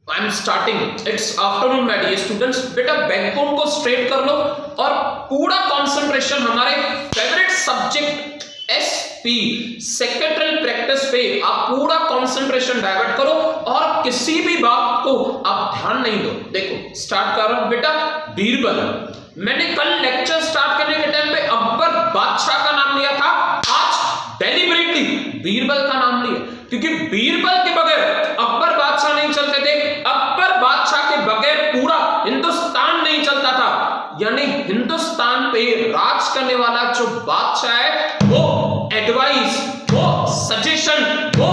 I am starting. It's afternoon my dear students. बेटा backbone को straight कर लो और पूरा कंसंट्रेशन हमारे favourite subject SP secretary practice पे आप पूरा कंसंट्रेशन डाइवर्ट करो और किसी भी बात को आप ध्यान नहीं दो। देखो स्टार्ट कर रहा हूं बेटा। बीरबल, मैंने कल लेक्चर स्टार्ट करने के टाइम पे अकबर बादशाह का नाम लिया था, आज डेलिबरेटली बीरबल का नाम लिया, क्योंकि बीरबल के बगैर अकबर बादशाह नहीं चलते थे, अकबर बादशाह के बगैर पूरा हिंदुस्तान नहीं चलता था। यानी हिंदुस्तान पे राज करने वाला जो बादशाह है वो एडवाइस, वो सजेशन, वो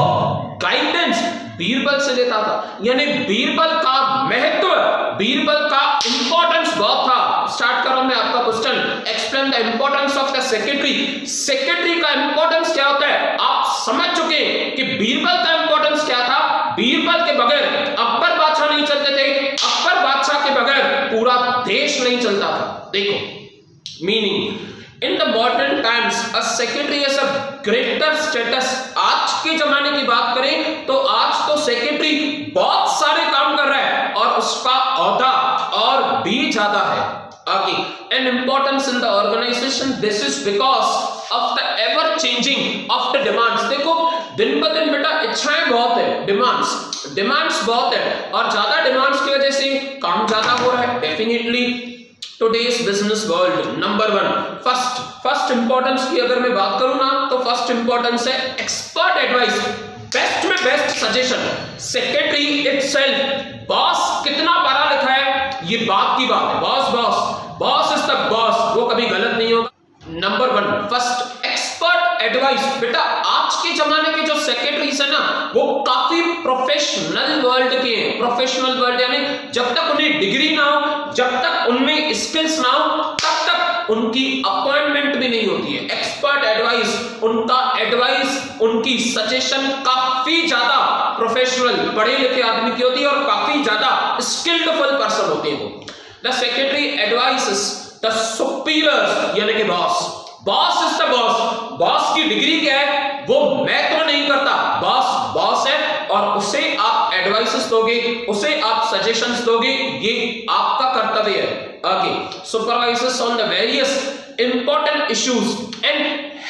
गाइडेंस बीरबल से लेता था। यानी बीरबल का महत्व, बीरबल का इंपॉर्टेंस बहुत था। स्टार्ट करो मैं आपका question. Explain the importance of the secretary. Secretary का इंपॉर्टेंस क्या होता है आप समझ चुके कि बीरबल का इंपॉर्टेंस क्या था। बीरबल के बगैर अकबर बादशाह नहीं चलते थे, अकबर बादशाह के बगैर पूरा देश नहीं चलता था। देखो meaning, in the modern times a secretary has a greater status. आज के जमाने की बात करें तो आज तो सेक्रेटरी बहुत सारे काम कर रहा है और उसका ओहदा और भी ज्यादा है आगे। An importance in the organisation, this is because of the ever changing of the demands. देखो दिन ब दिन बेटा इच्छाएं बहुत है, डिमांड्स बहुत है और ज्यादा डिमांड्स की वजह से काम ज्यादा हो रहा है। Definitely today's business world number 1 first importance की अगर मैं बात करूं ना तो फर्स्ट इंपॉर्टेंस है एक्सपर्ट एडवाइस, बेस्ट में best suggestion. Secretary itself, boss कितना पढ़ा लिखा है ये बात की बात है। बॉस इज द बॉस, वो कभी गलत नहीं होगा। Number 1 first expert advice. बेटा आज के जमाने के जो सेक्रेटरीज है ना वो काफी प्रोफेशनल वर्ल्ड के हैं। प्रोफेशनल वर्ल्ड यानी जब तक उन्हें डिग्री ना हो, जब तक उनमें स्किल्स ना हो, तब तक उनकी अपॉइंटमेंट भी नहीं होती है। एक्सपर्ट एडवाइस, उनका एडवाइस, उनकी सजेशन काफी ज्यादा प्रोफेशनल पढ़े लिखे आदमी की होती है और काफी ज्यादा स्किल्डफुल पर्सन होते हैं वो। The secretary advices the superiors, यानी कि बॉस इज द बॉस की डिग्री क्या है वो महत्व नहीं करता, बॉस है और उसे आप एडवाइसेस दोगे, उसे आप सजेशंस दोगे, ये आपका कर्तव्य है आगे। Supervisors on the various important issues and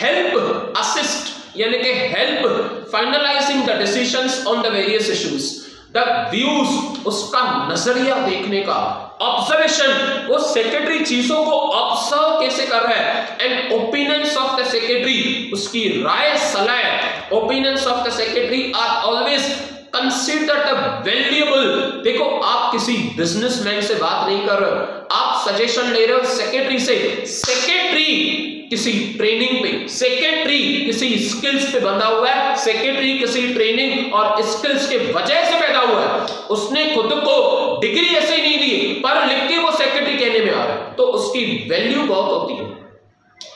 help assist, यानी कि help finalising the decisions on the various issues. The views, उसका नजरिया देखने का, ऑब्जर्वेशन, वो सेक्रेटरी चीजों को ऑब्जर्व कैसे कर रहा है। And opinions of the secretary, उसकी राय सलाह, opinions of the secretary are always considered valuable. देखो आप किसी बिजनेसमैन से बात नहीं कर रहे हो, आप सजेशन ले रहे हो सेक्रेटरी से। सेक्रेटरी किसी ट्रेनिंग पे, सेक्रेटरी किसी स्किल्स पे बंधा हुआ है, सेक्रेटरी किसी ट्रेनिंग और स्किल्स के वजह से पैदा हुआ है। उसने खुद को डिग्री ऐसे ही नहीं दी, पर लिख के वो सेक्रेटरी कहने में आ रहा है, तो उसकी वैल्यू बहुत होती है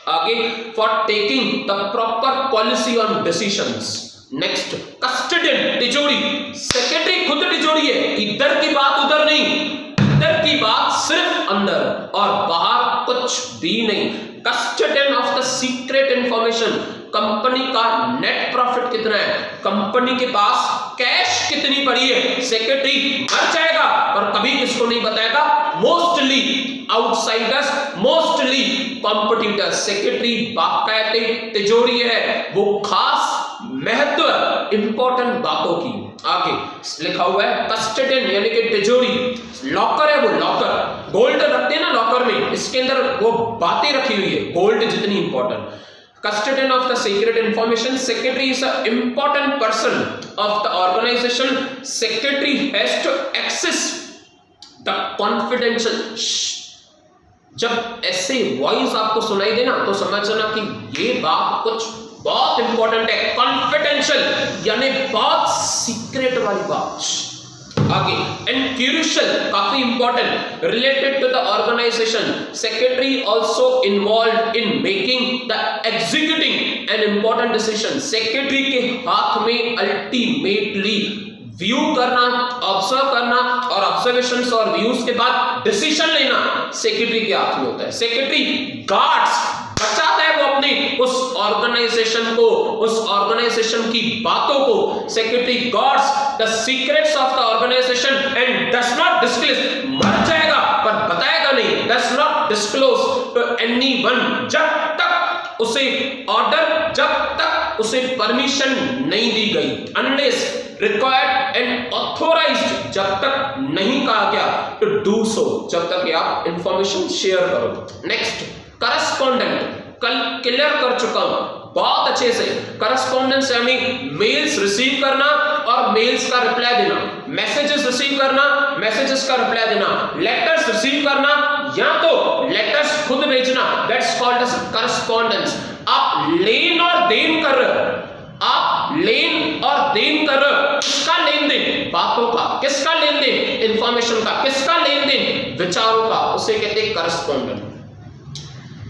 आगे। For taking the proper policy on decisions. Next custodian, तिजोरी। सेक्रेटरी खुद तिजोरी है, इधर की बात उधर नहीं, इधर की बात सिर्फ अंदर और बाहर कुछ भी नहीं। Custodian of the secret information, company का नेट प्रॉफिट कितना है, कंपनी के पास कैश कितनी पड़ी है, सेक्रेटरी मर जाएगा पर कभी किसको नहीं बताएगा। Mostly outsiders, mostly competitors. Secretary बाकायदे तिजोरी है, वो खास महत्व इंपॉर्टेंट बातों की आगे लिखा हुआ है। कस्टोडियन यानी कि तिजोरी, लॉकर है वो, लॉकर गोल्ड रखते हैं ना लॉकर में, इसके अंदर वो बातें रखी हुई है गोल्ड जितनी important. Custodian of the secret information, secretary is an important person of the organization. Secretary has to access the confidential. जब ऐसे वॉइस आपको सुनाई देना तो समझना कि ये बात कुछ बहुत इंपॉर्टेंट है। कॉन्फिडेंशियल यानी बहुत सीक्रेट वाली बात आगे। एंड क्रूशियल, काफी important, related to the organisation. Secretary also involved in making the executing an important decision. Secretary के हाथ में अल्टीमेटली व्यू करना, ऑब्जर्व करना और ऑब्जर्वेशंस और व्यूज के बाद डिसीजन लेना सेक्रेटरी के हाथ में होता है। सेक्रेटरी गार्ड्स, बचाता है वो अपनी उस ऑर्गेनाइजेशन की बातों को, secretary guards the secrets of the organisation and does not disclose, मर जाएगा पर बताएगा नहीं, does not disclose to anyone, जब तक उसे ऑर्डर, जब तक उसे परमिशन नहीं दी गई, अनलेस रिक्वायर्ड एंड ऑथोराइज्ड, जब तक नहीं कहा गया टू डू सो, जब तक आप इंफॉर्मेशन शेयर करो। नेक्स्ट, करस्पॉन्डेंट, कल क्लियर कर चुका हूं बहुत अच्छे से। करस्पॉन्डेंस यानी मेल्स रिसीव करना और मेल्स का रिप्लाई देना, मैसेजेस रिसीव करना, मैसेजेस का रिप्लाई देना, लेटर्स रिसीव करना या तो लेटर्स खुद भेजना, दैट्स कॉल्ड एज करस्पॉन्डेंस। आप लेन और देन कर रहे हो, आप लेन और देन कर रहे हो, किसका लेन देन? बातों का। किसका लेन देन? इंफॉर्मेशन का। किसका लेन देन? विचारों का। उसे कहते हैं correspondent.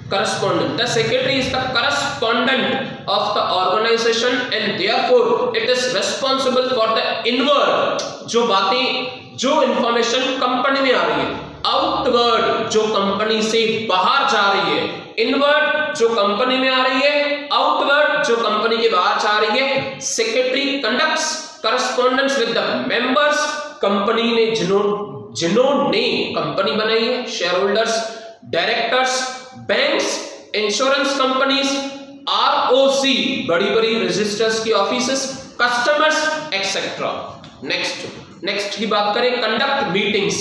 Correspondent. The secretary is the correspondent of the organization and therefore it is responsible for the inward, जो बातें, जो इंफॉर्मेशन कंपनी में आ रही है, आउटवर्ड, जो कंपनी से बाहर जा रही है, इनवर्ड, जो कंपनी में आ रही है, आउटवर्ड, जो कंपनी के बाहर जा रही है। Secretary conducts correspondence with the members, company में जिन्होंने कंपनी बनाई है, share holders, directors, banks, insurance companies, ROC, बड़ी बड़ी रजिस्टर्स की ऑफिसेस, कस्टमर्स एक्सेट्रा। नेक्स्ट की बात करें, कंडक्ट मीटिंग्स,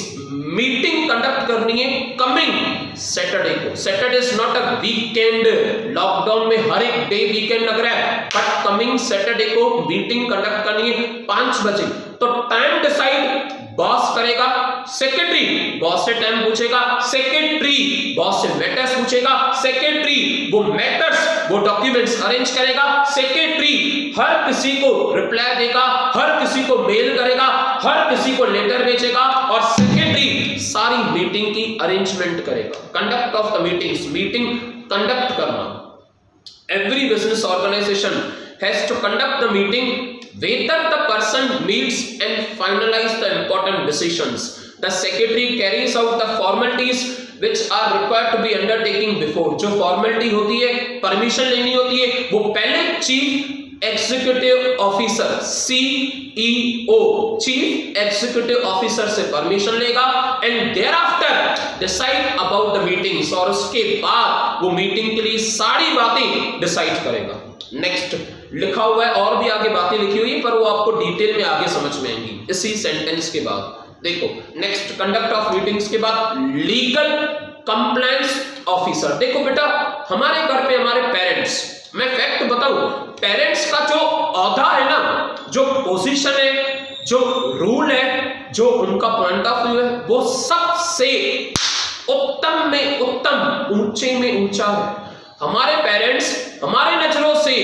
मीटिंग कंडक्ट करनी है कमिंग सैटरडे को। Saturday is not a weekend, lockdown में हर एक डे वीकेंड लग रहा है, बट कमिंग सैटरडे को मीटिंग कंडक्ट करनी है 5 बजे। तो टाइम डिसाइड बॉस करेगा, सेक्रेटरी बॉस से टाइम पूछेगा, सेक्रेटरी बॉस से मैटर्स पूछेगा, सेक्रेटरी वो मैटर्स, वो डॉक्यूमेंट्स अरेंज करेगा, सेक्रेटरी हर किसी को रिप्लाई देगा, हर किसी को मेल करेगा, हर किसी को लेटर भेजेगा और सेक्रेटरी सारी मीटिंग की अरेंजमेंट करेगा। Conduct of the meetings, meeting conduct करना। Every business organisation has to conduct the meeting whether the person meets and finalize the important decisions. The secretary carries out the formalities which are required to be undertaking before. जो formality होती है, permission लेनी होती है, वो पहले chief executive officer CEO, chief executive officer से permission लेगा and thereafter decide about the meetings, और उसके बाद वो मीटिंग के लिए सारी बातें डिसाइड करेगा। नेक्स्ट लिखा हुआ है, और भी आगे बातें लिखी हुई है पर वो आपको डिटेल में आगे समझ में आएंगी इसी सेंटेंस के बाद। देखो नेक्स्ट, कंडक्ट ऑफ मीटिंग्स के बाद लीगल कंप्लायंस ऑफिसर। देखो बेटा, हमारे घर पे हमारे पेरेंट्स, मैं फैक्ट बताऊं, पेरेंट्स का जो औहदा है ना, जो पोजीशन है, जो रूल है, जो उनका पॉइंट ऑफ व्यू है, वो सबसे उत्तम में उत्तम, ऊंचे में ऊंचा है। हमारे पेरेंट्स हमारे नजरों से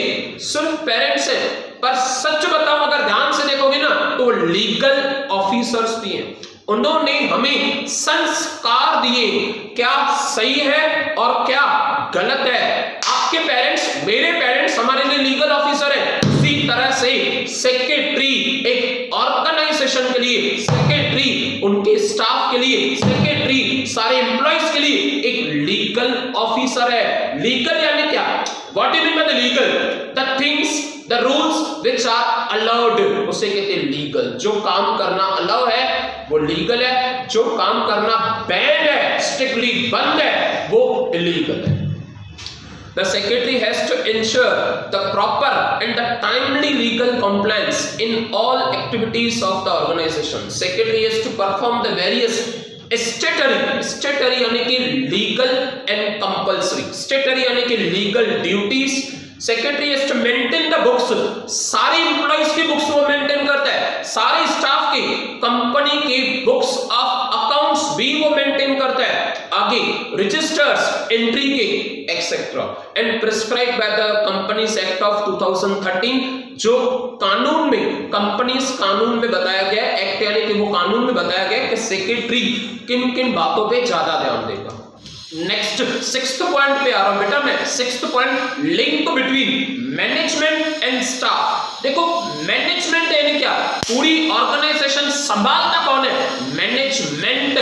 सिर्फ पेरेंट्स हैं, पर सच बताओ अगर ध्यान से देखोगे ना तो वो लीगल ऑफिसर्स भी हैं। उन्होंने हमें संस्कार दिए, क्या सही है और क्या गलत है। आपके पेरेंट्स, मेरे पेरेंट्स हमारे लिए लीगल ऑफिसर हैं। उसी तरह से सेक्रेटरी एक ऑर्गेनाइजेशन के लिए, सेक्रेटरी उनके स्टाफ के लिए, सेक्रेटरी सारे एम्प्लॉइज के लिए एक लीगल ऑफिसर है। लीगल यानी क्या? What do you mean by the legal? The things, the rules which are allowed, उसे कहते हैं लीगल। जो काम करना अलाउ है वो लीगल है, जो काम करना बैन है, स्ट्रिक्टली बंद है, वो इलीगल है। The secretary has to ensure the proper and the timely legal compliance in all activities of the organization. Secretary has to perform the various statutory यानी कि legal and compulsory, statutory यानी कि legal duties. Secretary has to maintain the books, सारे employees की books वो maintain करता है, सारे staff की, कंपनी की books of accounts भी वो maintain करता है, आगे registers, entry के etcetera, and prescribe by the companies act of 2013, जो कानून में, कंपनीज कानून में बताया गया, एक्ट यानी कि वो कानून में बताया गया कि सेक्रेटरी किन किन बातों पे ज्यादा ध्यान देगा। नेक्स्ट 6th पॉइंट पे आ रहा हूं बेटा मैं। 6th point, link between management and staff. देखो मैनेजमेंट यानी क्या? पूरी ऑर्गेनाइजेशन संभालता कौन है? मैनेजमेंट।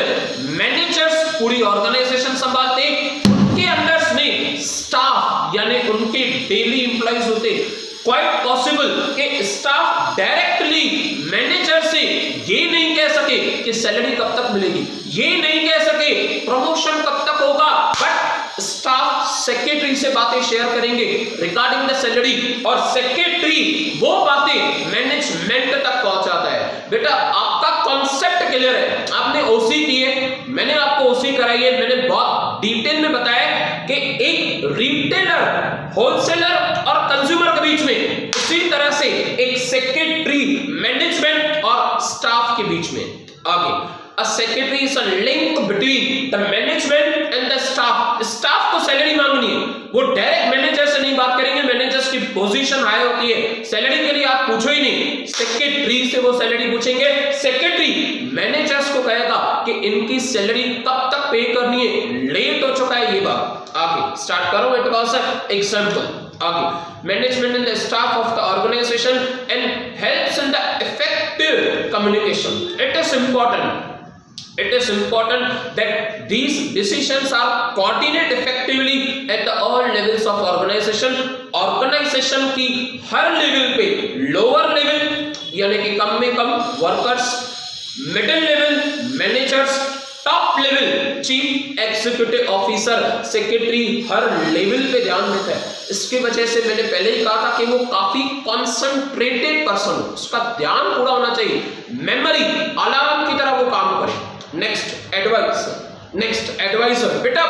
मैनेजर्स पूरी ऑर्गेनाइजेशन संभालते, उनके अंडर में स्टाफ यानी कि सैलरी कब तक मिलेगी, ये नहीं कह सके प्रमोशन कब तक होगा, बट स्टाफ सेक्रेटरी से बातें शेयर करेंगे रिगार्डिंग द सैलरी, और सेक्रेटरी वो बातें मैनेजमेंट तक पहुंचाता है। बेटा आपका कॉन्सेप्ट क्लियर है, आपने ओसी की है, मैंने आपको ओसी कराई है, मैंने बहुत डिटेल में बताया कि एक रिटेलर, होलसेलर और कंज्यूमर के बीच में, उसी तरह से एक सेक्रेटरी मैनेजमेंट और स्टाफ के बीच में। आगे A secretary is a link between the management and the staff. Staff को सैलरी मांगनी है, वो डायरेक्ट मैनेजर से नहीं बात करेंगे, मैनेजर्स की पोजीशन हाई होती है, सैलरी के लिए आप पूछो ही नहीं, सेक्रेटरी से वो सैलरी पूछेंगे। सेक्रेटरी मैनेजर्स को कहेगा कि इनकी सैलरी कब तक पे करनी है, लेट हो चुका है ये बात। आगे स्टार्ट करो, इट वाज एन एग्जांपल। आगे management and the staff of the organisation and helps in the effective communication. It is important that these decisions are coordinated effectively at the all levels of organization. Organization की हर level पे, lower level यानी कि कम में कम workers, middle level managers, top level chief executive officer, secretary हर level पे ध्यान देता है। इसकी वजह से मैंने पहले ही कहा था कि वो काफी कॉन्सेंट्रेटेड पर्सन, उसका ध्यान पूरा होना चाहिए, मेमोरी अलार्म की तरह वो काम करे। Next adviser. बेटा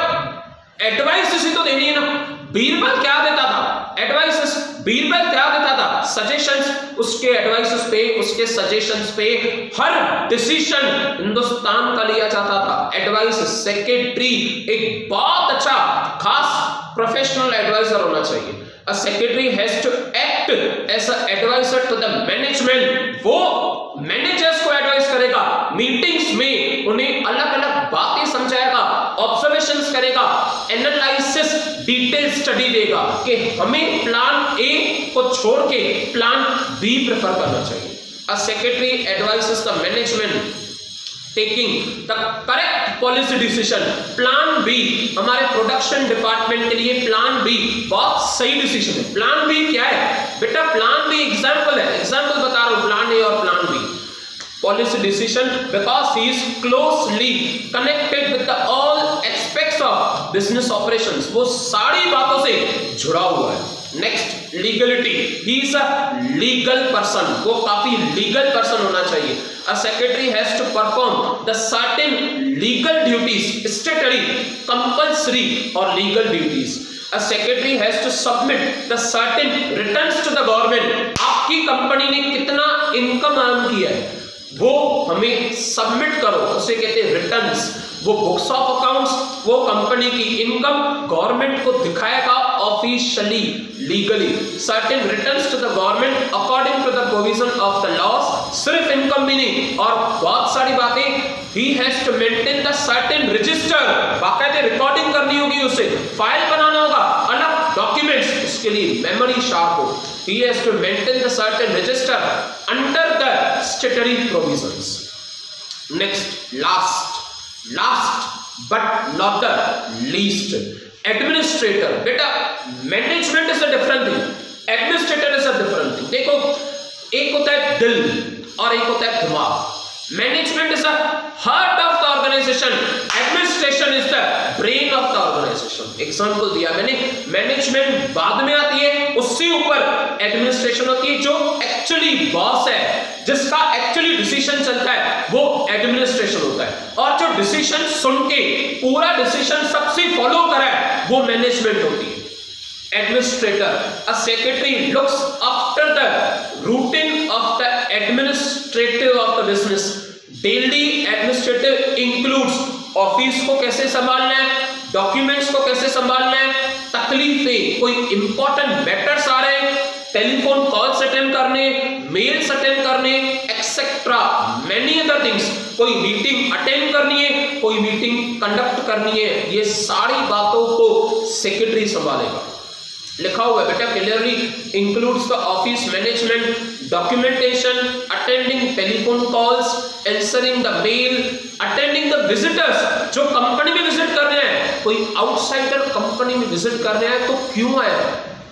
एडवाइस इसी तो देनी है ना, बीरबल क्या देता था, एडवाइसेस, बीरबल क्या देता था, सजेशंस, उसके एडवाइसेस पे, उसके सजेशंस पे हर डिसीजन हिंदुस्तान का लिया जाता था। एडवाइस सेक्रेटरी एक बहुत अच्छा खास प्रोफेशनल एडवाइजर होना चाहिए। A secretary has to act as an advisor to the management. वो मैनेजर्स को एडवाइस करेगा, मीटिंग्स में उन्हें अलग अलग बातें समझाएगा, ऑब्जर्वेशंस करेगा, एनालिसिस, डिटेल स्टडी देगा कि हमें प्लान ए को छोड़ के प्लान बी प्रेफर करना चाहिए। A secretary advises the management taking the correct policy decision. Plan B हमारे प्रोडक्शन डिपार्टमेंट के लिए प्लान बी बहुत सही डिसीजन है। प्लान बी क्या है बेटा, प्लान बी एग्जांपल है, एग्जांपल बता रहा हूं, प्लान ए और plan B. Policy decision because he is closely connected with all aspects of business operations, वो सारी बातों से जुड़ा हुआ है। Next legality, he is a legal person, वो काफी लीगल पर्सन होना चाहिए। A secretary has to perform the certain legal duties, statutory, compulsory or legal duties. A secretary has to submit the certain returns to the government. आपकी company ने कितना income earn किया है वो हमें सबमिट करो, उसे कहते हैं रिटर्न्स। वो बुक्स ऑफ अकाउंट्स, वो कंपनी की इनकम गवर्नमेंट को दिखाएगा officially, legally. Certain returns to the government according to the provision of the laws. सिर्फ इनकम भी नहीं और बहुत सारी बातें। He has to maintain the certain register, बाकायदे रिकॉर्डिंग करनी होगी, उसे फाइल बनाना होगा, अलग डॉक्यूमेंट्स, उसके लिए मेमोरी शार्प हो। He has to maintain the certain register under the statutory provisions. Next, last but not the least, administrator. बेटा management is a different thing, administrator is a different thing. देखो एक होता है दिल और एक होता है दिमाग। Management is the heart of the organisation, administration is the brain of the organisation. Example दिया मैंने, मैनेजमेंट बाद में आती है, उससे ऊपर एडमिनिस्ट्रेशन होती है, जो एक्चुअली बॉस है, जिसका एक्चुअली डिसीजन चलता है, वो एडमिनिस्ट्रेशन होता है। और जो डिसीजन सुन के पूरा डिसीजन सबसे फॉलो करे वो मैनेजमेंट होती है। Administrator, a secretary looks after the routine of the administrative of the business. Daily administrative includes office को कैसे संभालना है, डॉक्यूमेंट्स को कैसे संभालना है, तकलीफें, कोई इंपॉर्टेंट मैटर्स आ रहे हैं, टेलीफोन कॉल्स अटेंड करने, मेल्स अटेंड करने, एक्सेट्रा मेनी अदर थिंग्स। कोई मीटिंग अटेंड करनी है, कोई मीटिंग कंडक्ट करनी है, ये सारी बातों को सेक्रेटरी संभालेगा। लिखा हुआ है बेटा clearly, includes the office management, documentation, attending telephone calls, answering the mail, attending the visitors. जो कंपनी में विजिट कर रहे हैं, कोई आउटसाइडर कंपनी में विजिट कर रहे हैं तो क्यों आया,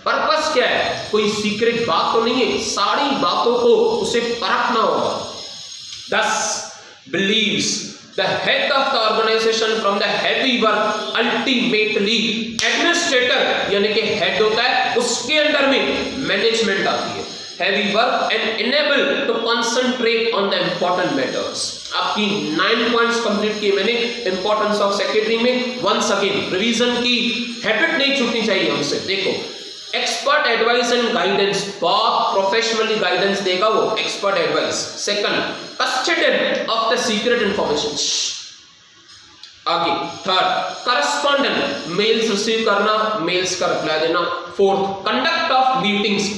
पर्पस क्या है, कोई सीक्रेट बात तो नहीं है, सारी बातों को उसे परखना होगा। 10 believes the head of the organization from the heavy work ultimately administrator यानी कि head होता है, उसके अंडर में management आती है, heavy work and enable to concentrate on the important matters। आपकी 9 पॉइंट्स कंप्लीट किए मैंने इंपॉर्टेंस ऑफ सेक्रेटरी में। वंस अगेन रिवीजन की हैबिट नहीं छूटनी चाहिए हमसे। देखो एक्सपर्ट एडवाइस एंड गाइडेंस, बहुत प्रोफेशनली गाइडेंस देगा वो, expert advice. Second, custodian of the secret information. आगे थर्ड, करस्पॉन्डेंट, मेल्स रिसीव करना, मेल्स का रिप्लाई देना। Fourth, conduct of meetings,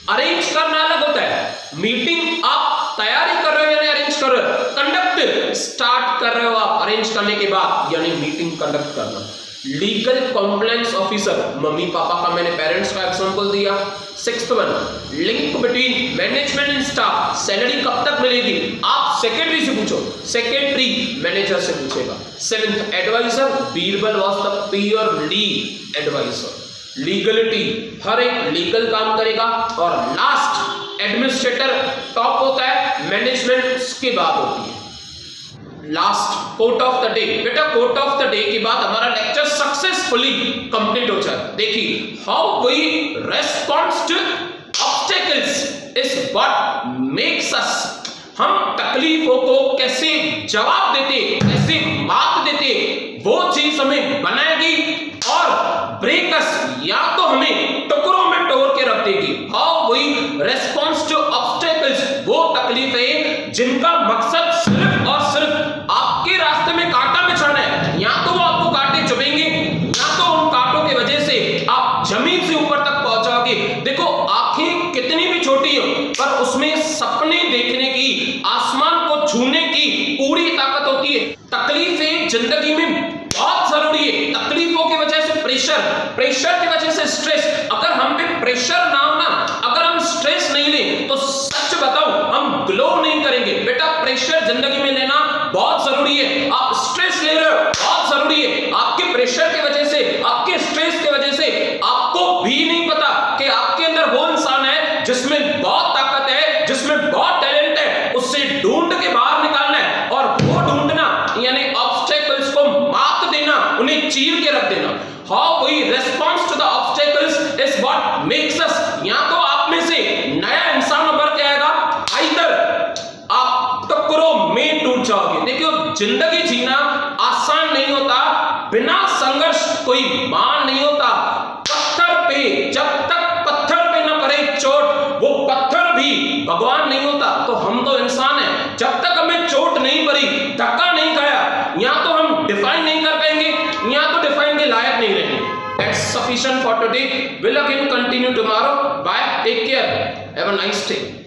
arrange करना अलग होता है, मीटिंग आप तैयारी कर रहे हो यानी अरेंज कर रहे हो, कंडक्ट स्टार्ट कर रहे हो आप अरेंज करने के बाद यानी मीटिंग कंडक्ट करना। Legal compliance officer, mummy papa का मैंने पेरेंट्स का एग्जांपल दिया। Sixth one, link between management and staff, salary कब तक मिलेगी आप सेक्रेटरी से पूछो, सेक्रेटरी मैनेजर से पूछेगा। Seventh, adviser, Birbal was the purely adviser, legality, हर एक लीगल काम करेगा। और लास्ट एडमिनिस्ट्रेटर टॉप होता है, मैनेजमेंट के बाद होती है। Last quote of the day, बेटा कोट ऑफ द डे के बाद हमारा लेक्चर सक्सेसफुली कंप्लीट हो जाए। देखिए how we respond to obstacles is what makes us, हम तकलीफों को कैसे जवाब देते, कैसे मात देते, वो चीज हमें बनाएगी और ब्रेकर्स या तो हमें टुकड़ों में तोड़ के रख देगी। How we respond to obstacles, वो तकलीफें जिनका मकसद सिर्फ और सिर्फ आपके रास्ते में कांटा बिछाना है, या तो वो आपको कांटे चुभेंगे या तो उन कांटों की वजह से आप जमीन से ऊपर तक पहुंच जाओगे। देखो आंखें कितनी भी छोटी हो पर उसमें सपने देखने की, आसमान को छूने की पूरी ताकत होती है। तकलीफें जिंदगी में बहुत जरूरी है, तकलीफों की वजह से प्रेशर, प्रेशर की वजह से स्ट्रेस। अगर हम पे प्रेशर ना हो ना, अगर हम स्ट्रेस नहीं ले तो सच बताओ हम ग्लो नहीं करेंगे। बेटा प्रेशर जिंदगी में लेना बहुत जरूरी है। आप स्ट्रेस ले रहे हो बहुत जरूरी है, आपके प्रेशर की वजह से, आपके स्ट्रेस की वजह से आपको भी नहीं पता कि आपके अंदर वो इंसान है जिसमें बहुत ताकत है, जिसमें बहुत टैलेंट है, उससे ढूंढ के बाहर निकालना है। और वो ढूंढना यानी ऑब्स्टेकल्स को मात देना, उन्हें चीर के रख देना। How we respond to the obstacles is what makes us, या तो आप में से नया इंसान उभर के आएगा, आइदर आप टुकड़ों में टूट जाओगे। देखियो जिंदगी जीना आसान नहीं होता, बिना संघर्ष कोई मान नहीं होता। पत्थर पे जब तक पत्थर पे न पड़े चोट, वो पत्थर भी भगवान नहीं होता। तो हम तो इंसान हैं, जब तक हमें चोट नहीं पड़ी, धक्का नहीं खाया, या तो हम डिफाइन नहीं कर पाएंगे या तो डिफाइन के लायक नहीं रहेंगे। That's sufficient for today. We'll again continue tomorrow. Bye. Take care. Have a nice day.